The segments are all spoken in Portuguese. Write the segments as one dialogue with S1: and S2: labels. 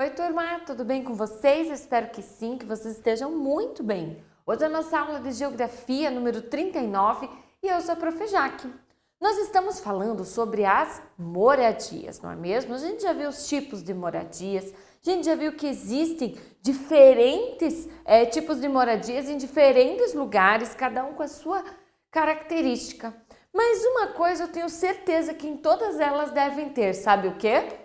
S1: Oi, turma, tudo bem com vocês? Espero que sim, que vocês estejam muito bem. Hoje é a nossa aula de Geografia número 39 e eu sou a Prof. Jaque. Nós estamos falando sobre as moradias, não é mesmo? A gente já viu os tipos de moradias, a gente já viu que existem diferentes tipos de moradias em diferentes lugares, cada um com a sua característica. Mas uma coisa eu tenho certeza que em todas elas devem ter, sabe o quê?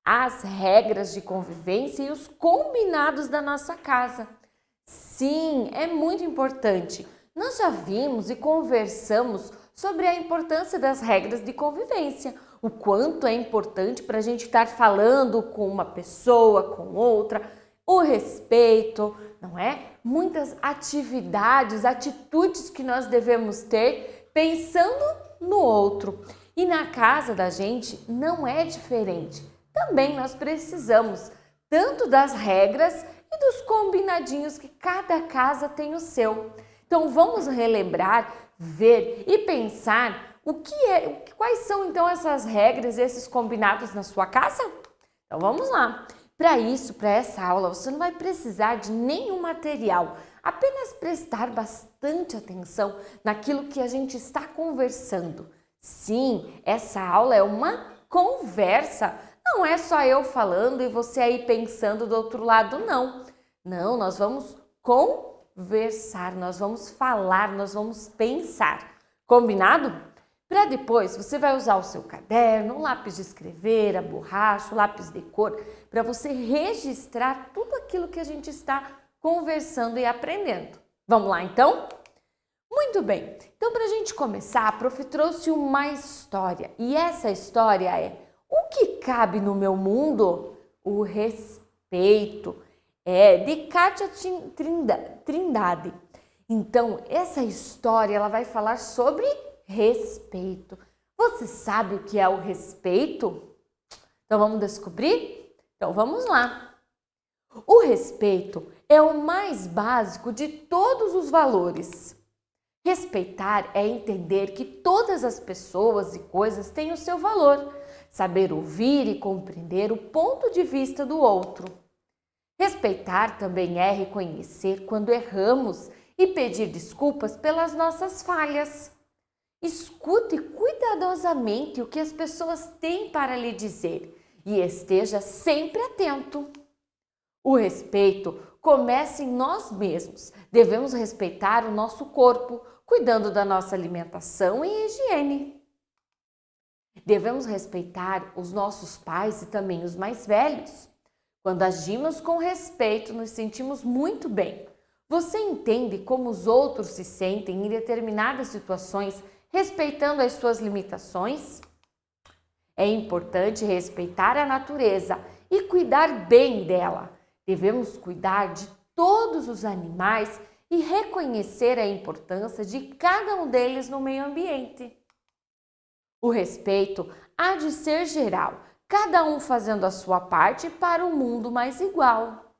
S1: As regras de convivência e os combinados da nossa casa. Sim, é muito importante. Nós já vimos e conversamos sobre a importância das regras de convivência, o quanto é importante para a gente estar falando com uma pessoa, com outra, o respeito, não é? Muitas atividades, atitudes que nós devemos ter pensando no outro. E na casa da gente não é diferente. Também nós precisamos tanto das regras e dos combinadinhos que cada casa tem o seu. Então vamos relembrar, ver e pensar quais são então essas regras, esses combinados na sua casa? Então vamos lá. Para isso, para essa aula, você não vai precisar de nenhum material, apenas prestar bastante atenção naquilo que a gente está conversando. Sim, essa aula é uma conversa. Não é só eu falando e você aí pensando do outro lado, não. Não, nós vamos conversar, nós vamos falar, nós vamos pensar. Combinado? Para depois, você vai usar o seu caderno, um lápis de escrever, a borracha, o lápis de cor, para você registrar tudo aquilo que a gente está conversando e aprendendo. Vamos lá, então? Muito bem. Então, para a gente começar, a Prof trouxe uma história. E essa história é: o que cabe no meu mundo? O respeito. É de Kátia Trindade. Então, essa história ela vai falar sobre respeito. Você sabe o que é o respeito? Então, vamos descobrir? Então, vamos lá. O respeito é o mais básico de todos os valores. Respeitar é entender que todas as pessoas e coisas têm o seu valor. Saber ouvir e compreender o ponto de vista do outro. Respeitar também é reconhecer quando erramos e pedir desculpas pelas nossas falhas. Escute cuidadosamente o que as pessoas têm para lhe dizer e esteja sempre atento. O respeito começa em nós mesmos. Devemos respeitar o nosso corpo, cuidando da nossa alimentação e higiene. Devemos respeitar os nossos pais e também os mais velhos. Quando agimos com respeito, nos sentimos muito bem. Você entende como os outros se sentem em determinadas situações, respeitando as suas limitações? É importante respeitar a natureza e cuidar bem dela. Devemos cuidar de todos os animais e reconhecer a importância de cada um deles no meio ambiente. O respeito há de ser geral, cada um fazendo a sua parte para um mundo mais igual.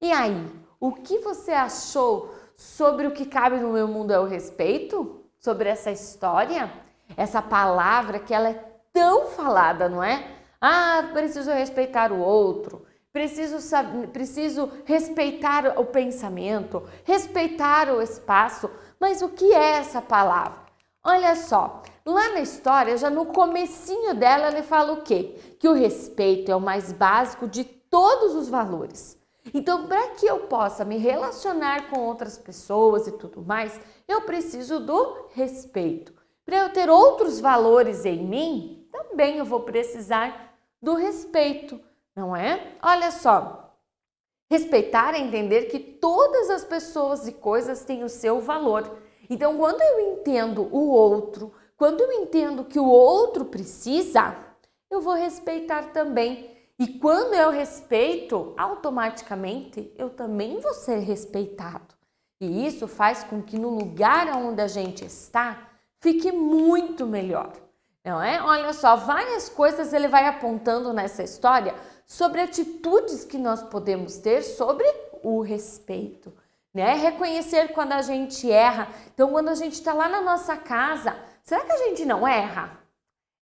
S1: E aí, o que você achou sobre o que cabe no meu mundo é o respeito? Sobre essa história? Essa palavra que ela é tão falada, não é? Ah, preciso respeitar o outro, preciso respeitar o pensamento, respeitar o espaço. Mas o que é essa palavra? Olha só, lá na história, já no comecinho dela, ele fala o quê? Que o respeito é o mais básico de todos os valores. Então, para que eu possa me relacionar com outras pessoas e tudo mais, eu preciso do respeito. Para eu ter outros valores em mim, também eu vou precisar do respeito, não é? Olha só, respeitar é entender que todas as pessoas e coisas têm o seu valor. Então, quando eu entendo o outro, quando eu entendo que o outro precisa, eu vou respeitar também. E quando eu respeito, automaticamente eu também vou ser respeitado. E isso faz com que no lugar onde a gente está, fique muito melhor. Não é? Olha só, várias coisas ele vai apontando nessa história sobre atitudes que nós podemos ter sobre o respeito. Né? Reconhecer quando a gente erra. Então, quando a gente está lá na nossa casa, será que a gente não erra?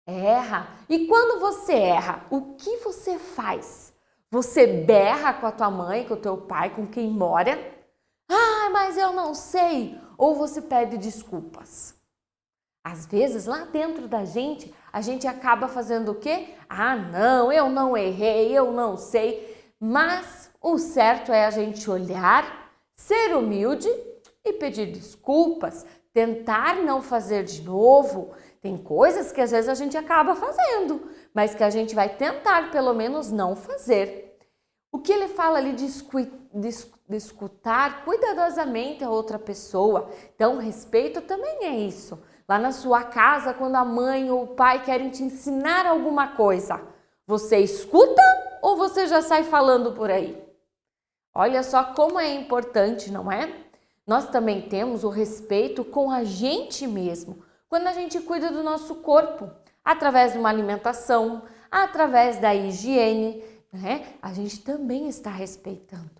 S1: Erra. E quando você erra, o que você faz? Você berra com a tua mãe, com o teu pai, com quem mora? Ah, mas eu não sei. Ou você pede desculpas. Às vezes, lá dentro da gente, a gente acaba fazendo o quê? Ah, não, eu não errei, eu não sei. Mas o certo é a gente olhar, ser humilde e pedir desculpas, tentar não fazer de novo. Tem coisas que às vezes a gente acaba fazendo, mas que a gente vai tentar pelo menos não fazer. O que ele fala ali de escutar cuidadosamente a outra pessoa. Então, respeito também é isso. Lá na sua casa, quando a mãe ou o pai querem te ensinar alguma coisa, você escuta ou você já sai falando por aí? Olha só como é importante, não é? Nós também temos o respeito com a gente mesmo, quando a gente cuida do nosso corpo, através de uma alimentação, através da higiene, né? A gente também está respeitando.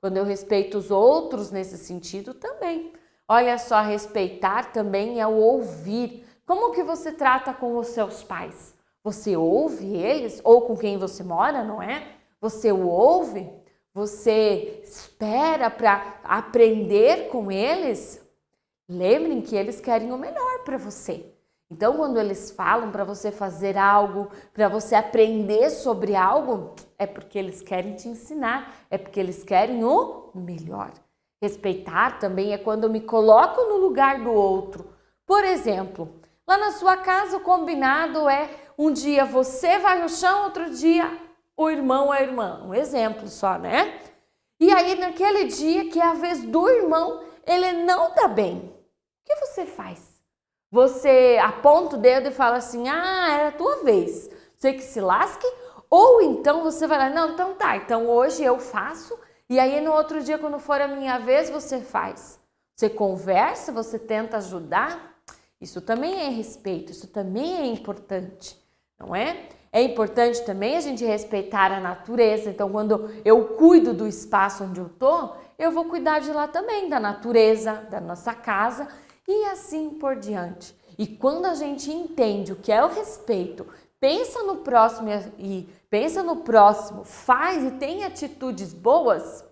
S1: Quando eu respeito os outros nesse sentido também. Olha só, respeitar também é o ouvir. Como que você trata com os seus pais? Você ouve eles ou com quem você mora, não é? Você o ouve? Você espera para aprender com eles? Lembrem que eles querem o melhor para você. Então, quando eles falam para você fazer algo, para você aprender sobre algo, é porque eles querem te ensinar, é porque eles querem o melhor. Respeitar também é quando eu me coloco no lugar do outro. Por exemplo, lá na sua casa o combinado é um dia você vai no chão, outro dia o irmão ou a irmã. Um exemplo só, né? E aí naquele dia que é a vez do irmão, ele não tá bem. O que você faz? Você aponta o dedo e fala assim, ah, era a tua vez, você que se lasque? Ou então você vai lá, não, então tá, então hoje eu faço e aí no outro dia quando for a minha vez você faz. Você conversa, você tenta ajudar, isso também é respeito, isso também é importante, não é? É importante também a gente respeitar a natureza, então quando eu cuido do espaço onde eu tô, eu vou cuidar de lá também, da natureza, da nossa casa, e assim por diante. E quando a gente entende o que é o respeito, pensa no próximo, faz e tem atitudes boas,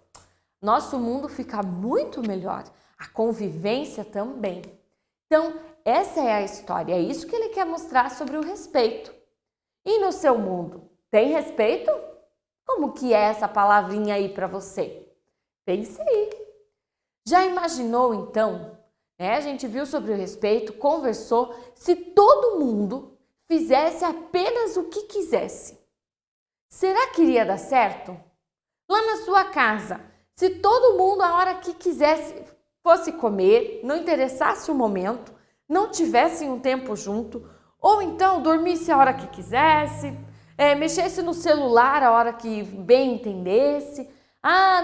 S1: nosso mundo fica muito melhor. A convivência também. Então, essa é a história, é isso que ele quer mostrar sobre o respeito. E no seu mundo, tem respeito? Como que é essa palavrinha aí para você? Pense aí. Já imaginou então? A gente viu sobre o respeito, conversou, se todo mundo fizesse apenas o que quisesse. Será que iria dar certo? Lá na sua casa, se todo mundo a hora que quisesse fosse comer, não interessasse o momento, não tivesse um tempo junto, ou então dormisse a hora que quisesse, mexesse no celular a hora que bem entendesse,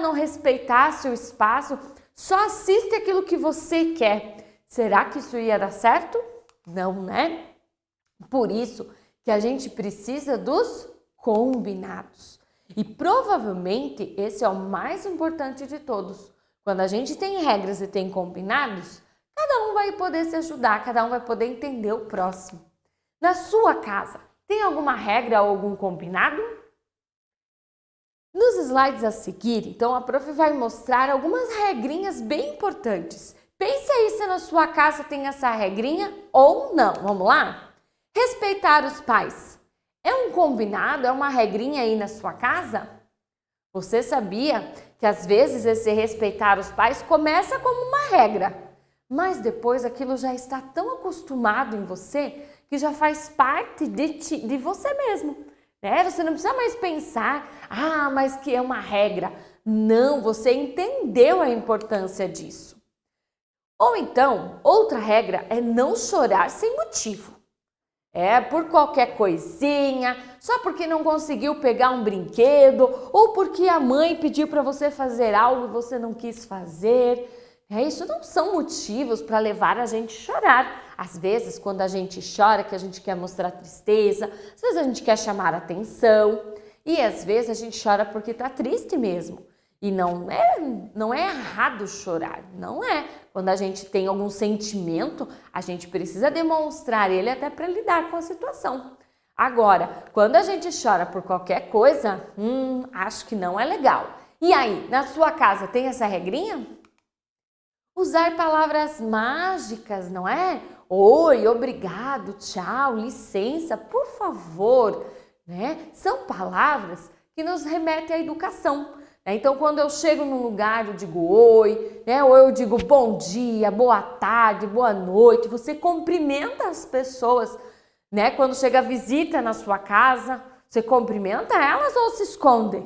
S1: não respeitasse o espaço, só assiste aquilo que você quer. Será que isso ia dar certo? Não, né? Por isso que a gente precisa dos combinados. E provavelmente esse é o mais importante de todos. Quando a gente tem regras e tem combinados, cada um vai poder se ajudar, cada um vai poder entender o próximo. Na sua casa, tem alguma regra ou algum combinado? Nos slides a seguir, então a prof vai mostrar algumas regrinhas bem importantes. Pense aí se na sua casa tem essa regrinha ou não. Vamos lá? Respeitar os pais. É um combinado? É uma regrinha aí na sua casa? Você sabia que às vezes esse respeitar os pais começa como uma regra, mas depois aquilo já está tão acostumado em você que já faz parte de você mesmo. Você não precisa mais pensar, mas que é uma regra. Não, você entendeu a importância disso. Ou então, outra regra é não chorar sem motivo. Por qualquer coisinha, só porque não conseguiu pegar um brinquedo, ou porque a mãe pediu para você fazer algo e você não quis fazer. Isso não são motivos para levar a gente a chorar. Às vezes, quando a gente chora, que a gente quer mostrar tristeza, às vezes a gente quer chamar atenção, e às vezes a gente chora porque está triste mesmo. E não é errado chorar, não é. Quando a gente tem algum sentimento, a gente precisa demonstrar ele até para lidar com a situação. Agora, quando a gente chora por qualquer coisa, acho que não é legal. E aí, na sua casa tem essa regrinha? Usar palavras mágicas, não é? Oi, obrigado, tchau, licença, por favor, né? São palavras que nos remetem à educação. Então, quando eu chego num lugar, eu digo oi, né? Ou eu digo bom dia, boa tarde, boa noite. Você cumprimenta as pessoas, né? Quando chega a visita na sua casa, você cumprimenta elas ou se esconde?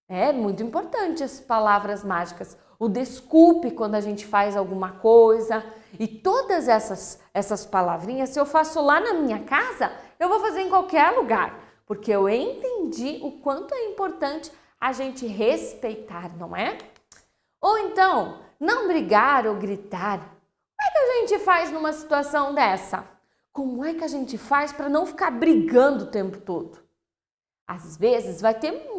S1: É muito importante as palavras mágicas. O desculpe quando a gente faz alguma coisa. E todas essas palavrinhas, se eu faço lá na minha casa, eu vou fazer em qualquer lugar. Porque eu entendi o quanto é importante a gente respeitar, não é? Ou então, não brigar ou gritar. Como é que a gente faz numa situação dessa? Como é que a gente faz para não ficar brigando o tempo todo? Às vezes vai ter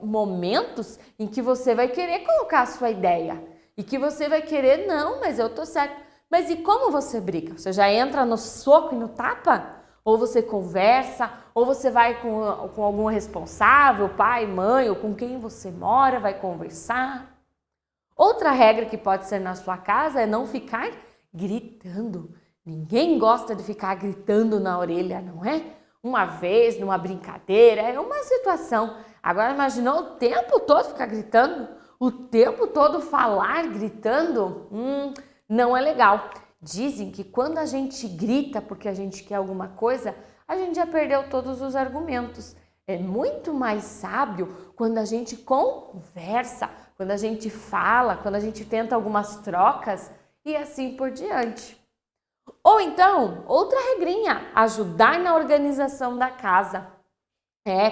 S1: momentos em que você vai querer colocar a sua ideia e que você vai querer, não, mas eu tô certo. Mas e como você briga? Você já entra no soco e no tapa? Ou você conversa, ou você vai com algum responsável, pai, mãe, ou com quem você mora, vai conversar. Outra regra que pode ser na sua casa é não ficar gritando. Ninguém gosta de ficar gritando na orelha, não é? Uma vez, numa brincadeira, é uma situação. Agora imaginou o tempo todo ficar gritando? O tempo todo falar gritando? Não é legal. Dizem que quando a gente grita porque a gente quer alguma coisa, a gente já perdeu todos os argumentos. É muito mais sábio quando a gente conversa, quando a gente fala, quando a gente tenta algumas trocas e assim por diante. Ou então, outra regrinha, ajudar na organização da casa.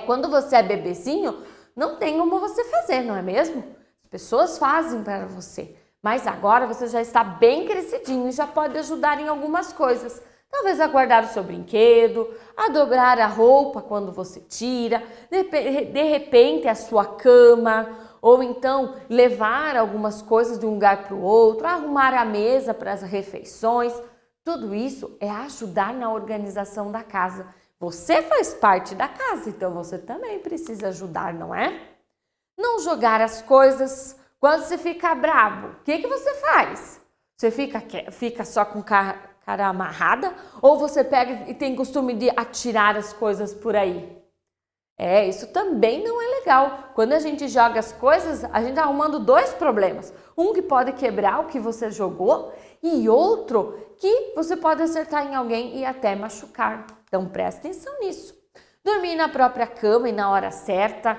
S1: Quando você é bebezinho, não tem como você fazer, não é mesmo? As pessoas fazem para você. Mas agora você já está bem crescidinho e já pode ajudar em algumas coisas. Talvez a guardar o seu brinquedo, a dobrar a roupa quando você tira, de repente a sua cama, ou então levar algumas coisas de um lugar para o outro, arrumar a mesa para as refeições. Tudo isso é ajudar na organização da casa. Você faz parte da casa, então você também precisa ajudar, não é? Não jogar as coisas. Quando você fica bravo, o que você faz? Você fica só com cara amarrada ou você pega e tem costume de atirar as coisas por aí? Isso também não é legal. Quando a gente joga as coisas, a gente está arrumando dois problemas. Um que pode quebrar o que você jogou e outro que você pode acertar em alguém e até machucar. Então presta atenção nisso. Dormir na própria cama e na hora certa.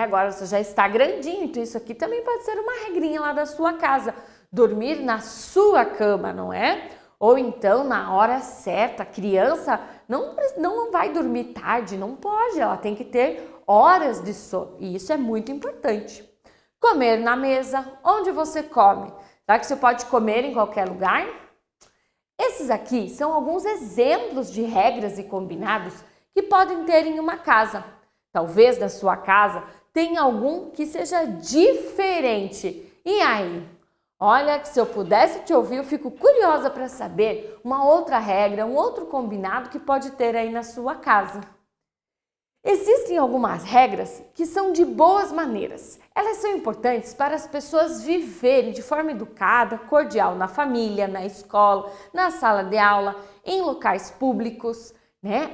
S1: Agora você já está grandinho, então isso aqui também pode ser uma regrinha lá da sua casa. Dormir na sua cama, não é? Ou então na hora certa. A criança não vai dormir tarde, não pode, ela tem que ter horas de sono. E isso é muito importante. Comer na mesa, onde você come? Será que você pode comer em qualquer lugar? Esses aqui são alguns exemplos de regras e combinados que podem ter em uma casa. Talvez na sua casa tenha algum que seja diferente. E aí? Olha, que se eu pudesse te ouvir, eu fico curiosa para saber uma outra regra, um outro combinado que pode ter aí na sua casa. Existem algumas regras que são de boas maneiras. Elas são importantes para as pessoas viverem de forma educada, cordial na família, na escola, na sala de aula, em locais públicos,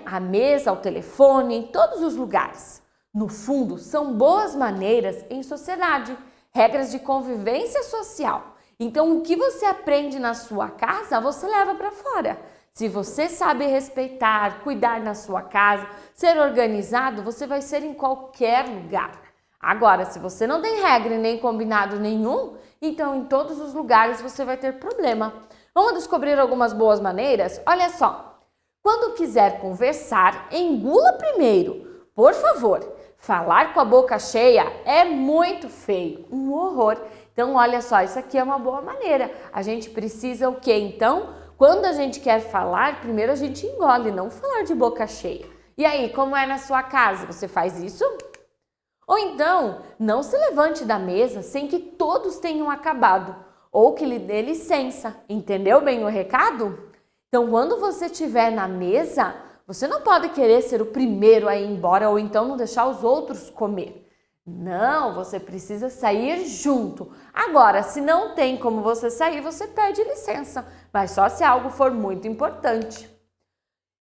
S1: à mesa, ao telefone, em todos os lugares. No fundo, são boas maneiras em sociedade, regras de convivência social. Então, o que você aprende na sua casa, você leva para fora. Se você sabe respeitar, cuidar na sua casa, ser organizado, você vai ser em qualquer lugar. Agora, se você não tem regra nem combinado nenhum, então em todos os lugares você vai ter problema. Vamos descobrir algumas boas maneiras? Olha só, quando quiser conversar, engula primeiro, por favor. Falar com a boca cheia é muito feio, um horror. Então, olha só, isso aqui é uma boa maneira. A gente precisa o quê? Então, quando a gente quer falar, primeiro a gente engole, não falar de boca cheia. E aí, como é na sua casa? Você faz isso? Ou então, não se levante da mesa sem que todos tenham acabado, ou que lhe dê licença. Entendeu bem o recado? Então, quando você estiver na mesa, Você não pode querer ser o primeiro a ir embora ou então não deixar os outros comer. Não, você precisa sair junto. Agora, se não tem como você sair, você pede licença, mas só se algo for muito importante.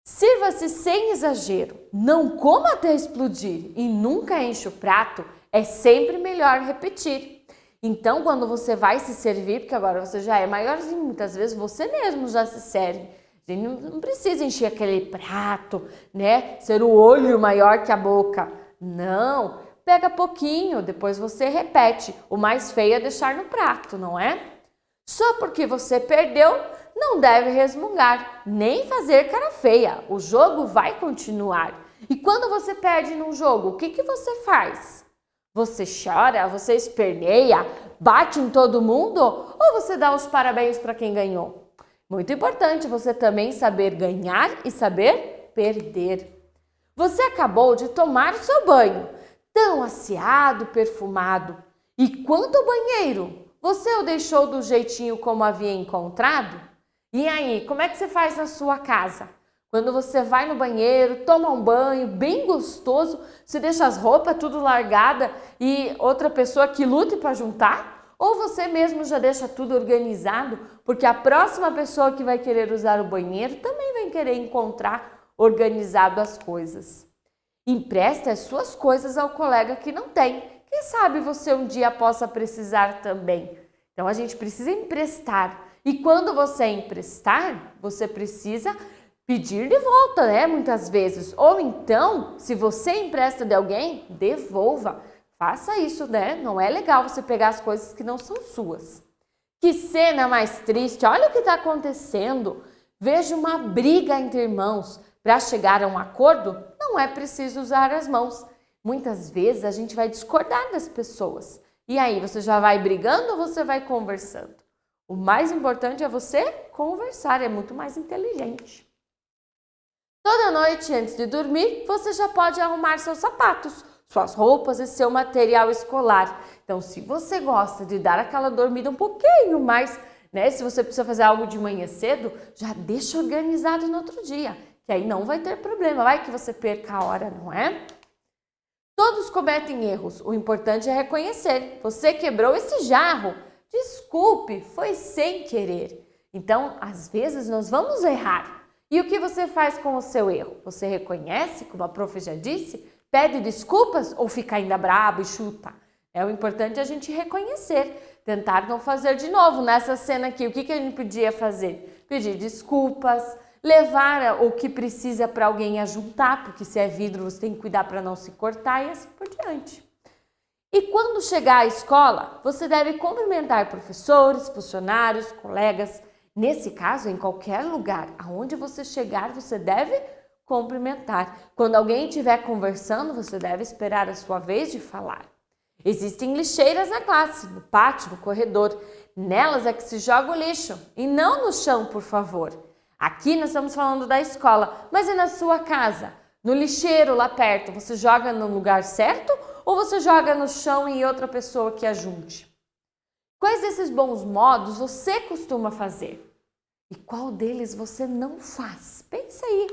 S1: Sirva-se sem exagero, não coma até explodir e nunca enche o prato, é sempre melhor repetir. Então, quando você vai se servir, porque agora você já é maiorzinho, muitas vezes você mesmo já se serve. A gente não precisa encher aquele prato, né? Ser o olho maior que a boca. Não, pega pouquinho, depois você repete. O mais feio é deixar no prato, não é? Só porque você perdeu, não deve resmungar, nem fazer cara feia. O jogo vai continuar. E quando você perde num jogo, o que você faz? Você chora, você esperneia, bate em todo mundo ou você dá os parabéns para quem ganhou? Muito importante você também saber ganhar e saber perder. Você acabou de tomar o seu banho, tão aciado, perfumado. E quanto ao banheiro, você o deixou do jeitinho como havia encontrado? E aí, como é que você faz na sua casa? Quando você vai no banheiro, toma um banho bem gostoso, você deixa as roupas tudo largada e outra pessoa que lute para juntar? Ou você mesmo já deixa tudo organizado, porque a próxima pessoa que vai querer usar o banheiro também vai querer encontrar organizado as coisas. Empreste as suas coisas ao colega que não tem. Quem sabe você um dia possa precisar também. Então a gente precisa emprestar. E quando você emprestar, você precisa pedir de volta, né? Muitas vezes. Ou então, se você empresta de alguém, devolva. Faça isso, né? Não é legal você pegar as coisas que não são suas. Que cena mais triste! Olha o que está acontecendo. Veja uma briga entre irmãos. Para chegar a um acordo, não é preciso usar as mãos. Muitas vezes a gente vai discordar das pessoas. E aí, você já vai brigando ou você vai conversando? O mais importante é você conversar, é muito mais inteligente. Toda noite, antes de dormir, você já pode arrumar seus sapatos, suas roupas e seu material escolar. Então, se você gosta de dar aquela dormida um pouquinho mais, né? Se você precisa fazer algo de manhã cedo, já deixa organizado no outro dia, que aí não vai ter problema. Vai que você perca a hora, não é? Todos cometem erros. O importante é reconhecer. Você quebrou esse jarro. Desculpe, foi sem querer. Então, às vezes nós vamos errar. E o que você faz com o seu erro? Você reconhece, como a prof já disse, pede desculpas ou fica ainda brabo e chuta? O importante é a gente reconhecer, tentar não fazer de novo. Nessa cena aqui, o que a gente podia fazer? Pedir desculpas, levar o que precisa para alguém ajuntar, porque se é vidro você tem que cuidar para não se cortar e assim por diante. E quando chegar à escola, você deve cumprimentar professores, funcionários, colegas. Nesse caso, em qualquer lugar aonde você chegar, você deve cumprimentar. Quando alguém estiver conversando, você deve esperar a sua vez de falar. Existem lixeiras na classe, no pátio, no corredor. Nelas é que se joga o lixo e não no chão, por favor. Aqui nós estamos falando da escola, mas e na sua casa? No lixeiro lá perto, você joga no lugar certo ou você joga no chão e outra pessoa que ajunte? Quais desses bons modos você costuma fazer? E qual deles você não faz? Pense aí.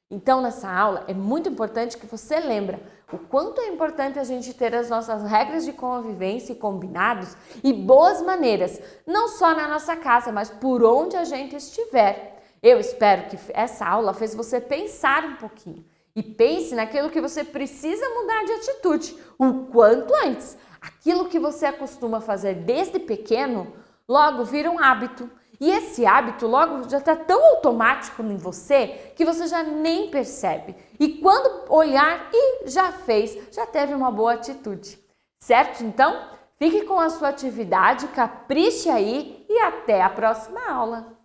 S1: Então, nessa aula, é muito importante que você lembre o quanto é importante a gente ter as nossas regras de convivência e combinados e boas maneiras, não só na nossa casa, mas por onde a gente estiver. Eu espero que essa aula fez você pensar um pouquinho e pense naquilo que você precisa mudar de atitude o quanto antes. Aquilo que você acostuma fazer desde pequeno, logo vira um hábito. E esse hábito logo já está tão automático em você que você já nem percebe. E quando olhar e já fez, já teve uma boa atitude. Certo? Então, fique com a sua atividade, capriche aí e até a próxima aula.